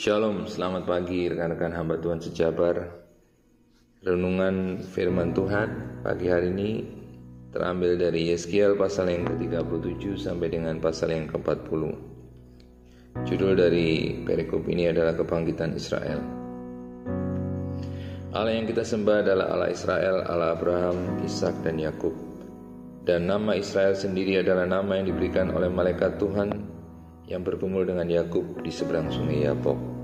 Shalom, selamat pagi rekan-rekan hamba Tuhan sejabar. Renungan firman Tuhan pagi hari ini terambil dari Yeskiel pasal yang ke-37 sampai dengan pasal yang ke-40. Judul dari perikop ini adalah Kebangkitan Israel. Allah yang kita sembah adalah Allah Israel, Allah Abraham, Ishak dan Yakub. Dan nama Israel sendiri adalah nama yang diberikan oleh malaikat Tuhan yang berkumpul dengan Yakub di seberang sungai Yabok.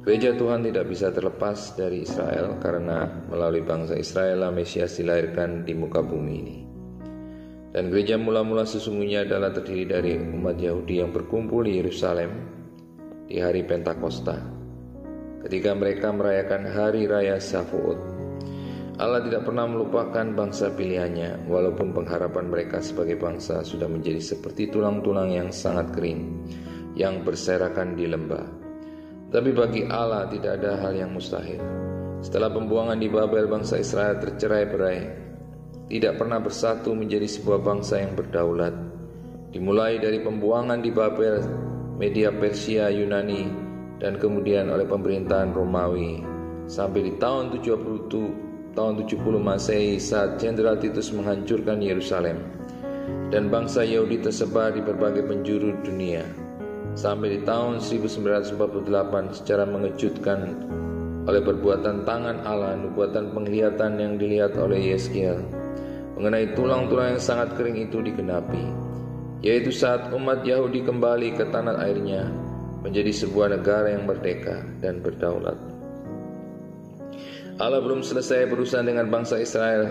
Gereja Tuhan tidak bisa terlepas dari Israel karena melalui bangsa Israel lah Mesias dilahirkan di muka bumi ini. Dan gereja mula-mula sesungguhnya adalah terdiri dari umat Yahudi yang berkumpul di Yerusalem di hari Pentakosta, ketika mereka merayakan hari raya Shavuot. Allah tidak pernah melupakan bangsa pilihannya, walaupun pengharapan mereka sebagai bangsa sudah menjadi seperti tulang-tulang yang sangat kering, yang berserakan di lembah. Tapi bagi Allah tidak ada hal yang mustahil. Setelah pembuangan di Babel, bangsa Israel tercerai-berai, tidak pernah bersatu menjadi sebuah bangsa yang berdaulat. Dimulai dari pembuangan di Babel, Media Persia, Yunani, dan kemudian oleh pemerintahan Romawi, sampai di tahun 70 Masehi saat Jenderal Titus menghancurkan Yerusalem, dan bangsa Yahudi tersebar di berbagai penjuru dunia. Sampai di tahun 1948 secara mengejutkan oleh perbuatan tangan Allah, nubuatan penglihatan yang dilihat oleh Yeskiel mengenai tulang-tulang yang sangat kering itu digenapi, yaitu saat umat Yahudi kembali ke tanah airnya menjadi sebuah negara yang merdeka dan berdaulat. Allah belum selesai berurusan dengan bangsa Israel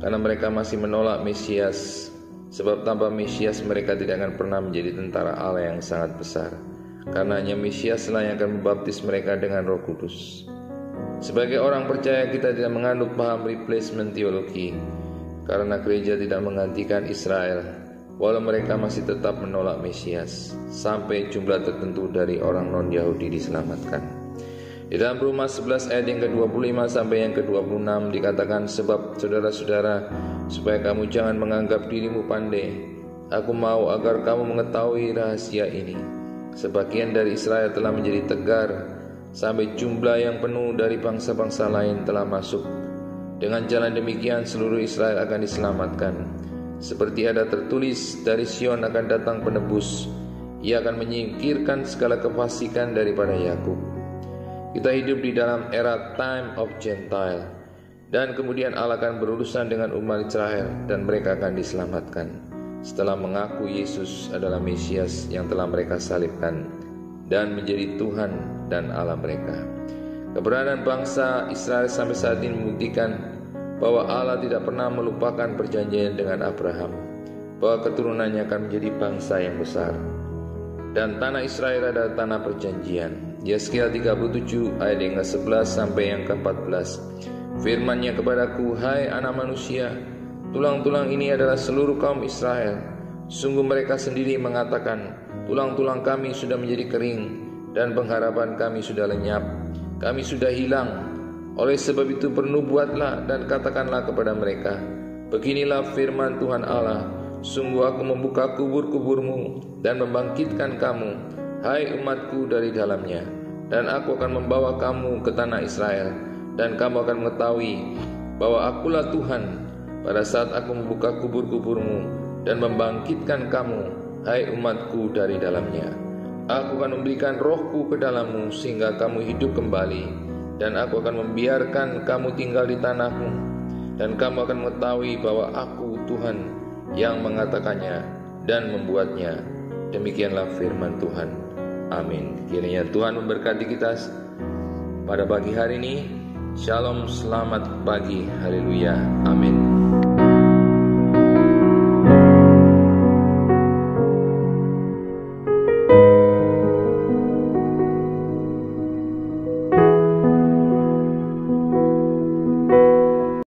karena mereka masih menolak Mesias. Sebab tanpa Mesias mereka tidak akan pernah menjadi tentara Allah yang sangat besar, karena hanya Mesiaslah yang akan membaptis mereka dengan Roh Kudus. Sebagai orang percaya kita tidak menganut paham replacement teologi, karena gereja tidak menggantikan Israel, walau mereka masih tetap menolak Mesias, sampai jumlah tertentu dari orang non-Yahudi diselamatkan. Di dalam Roma 11 ayat yang ke-25 sampai yang ke-26 dikatakan, sebab saudara-saudara, supaya kamu jangan menganggap dirimu pandai, aku mau agar kamu mengetahui rahasia ini. Sebagian dari Israel telah menjadi tegar, sampai jumlah yang penuh dari bangsa-bangsa lain telah masuk. Dengan jalan demikian seluruh Israel akan diselamatkan. Seperti ada tertulis, dari Sion akan datang penebus, ia akan menyingkirkan segala kefasikan daripada Yakub. Kita hidup di dalam era time of Gentile, dan kemudian Allah akan berurusan dengan umat Israel dan mereka akan diselamatkan setelah mengaku Yesus adalah Mesias yang telah mereka salibkan dan menjadi Tuhan dan Allah mereka. Keberadaan bangsa Israel sampai saat ini membuktikan bahwa Allah tidak pernah melupakan perjanjian dengan Abraham, bahwa keturunannya akan menjadi bangsa yang besar. Dan tanah Israel adalah tanah perjanjian. Yeskiel 37 ayat yang ke-11 sampai yang ke-14. Firman-Nya kepadaku, hai anak manusia, tulang-tulang ini adalah seluruh kaum Israel. Sungguh mereka sendiri mengatakan, tulang-tulang kami sudah menjadi kering, dan pengharapan kami sudah lenyap. Kami sudah hilang. Oleh sebab itu bernubuatlah dan katakanlah kepada mereka, beginilah firman Tuhan Allah, sungguh aku membuka kubur-kuburmu dan membangkitkan kamu, hai umatku, dari dalamnya. Dan aku akan membawa kamu ke tanah Israel, dan kamu akan mengetahui bahwa akulah Tuhan pada saat aku membuka kubur-kuburmu dan membangkitkan kamu, hai umatku, dari dalamnya. Aku akan memberikan rohku ke dalammu sehingga kamu hidup kembali, dan aku akan membiarkan kamu tinggal di tanahmu, dan kamu akan mengetahui bahwa aku Tuhan yang mengatakannya dan membuatnya. Demikianlah firman Tuhan. Amin. Kiranya Tuhan memberkati kita pada pagi hari ini. Shalom, selamat pagi. Haleluya. Amin.